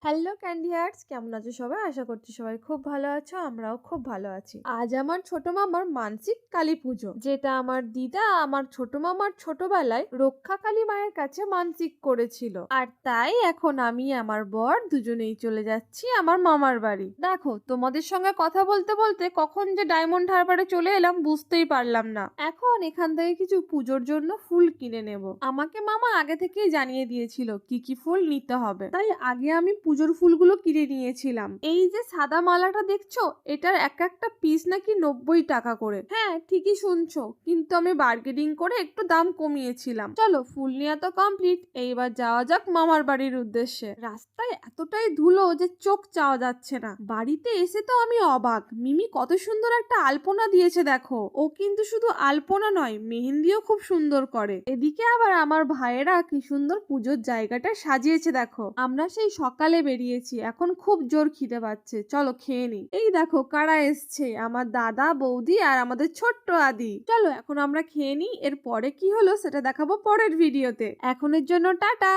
Hello candy hertz, কেমন আছো সবাই? আশা করছি সবাই খুব ভালো আছো, আমরাও খুব ভালো আছি। আজ আমার ছোট মামার মানসিক কালী পুজো, যেটা আমার দিদা আমার ছোট মামার ছোটবেলায় রক্ষা কালী মায়ের কাছে মানসিক করেছিল। আর তাই এখন আমি আমার বর দুজনেই চলে যাচ্ছি আমার মামার বাড়ি। দেখো, তোমাদের সঙ্গে কথা বলতে বলতে কখন যে ডায়মন্ড হারবারে চলে এলাম বুঝতেই পারলাম না। এখন এখান থেকে কিছু পুজোর জন্য ফুল কিনে নেব। আমাকে মামা আগে থেকেই জানিয়ে দিয়েছিল কি কি ফুল নিতে হবে, তাই আগে আমি পুজোর ফুলগুলো কিনে নিয়েছিলাম। এই যে সাদা মালাটা দেখছো, এটার এক একটা পিস নাকি 90 টাকা করে। হ্যাঁ, ঠিকই শুনছো, কিন্তু আমি বার্গেনিং করে একটু দাম কমিয়েছিলাম। চলো, ফুল নেওয়া তো কমপ্লিট, এইবার যাওয়া যাক মামার বাড়ির উদ্দেশ্যে। রাস্তায় এতটাই ধুলো যে চোখ চাওয়া যাচ্ছে না। বাড়িতে এসে তো আমি অবাক, মিমি কত সুন্দর একটা আলপনা দিয়েছে দেখো। ও কিন্তু শুধু আলপনা নয়, মেহেন্দিও খুব সুন্দর করে। এদিকে আবার আমার ভাইয়েরা কি সুন্দর পুজোর জায়গাটা সাজিয়েছে দেখো। আমরা সেই সকালে বেরিয়েছি, এখন খুব জোর খিদে পাচ্ছে, চলো খেয়ে নিই। এই দেখো কারা এসছে, আমার দাদা, বৌদি আর আমাদের ছোট্ট আদি। চলো এখন আমরা খেয়ে নিই, এর পরে কি হলো সেটা দেখাবো পরের ভিডিওতে। এখনের জন্য টাটা।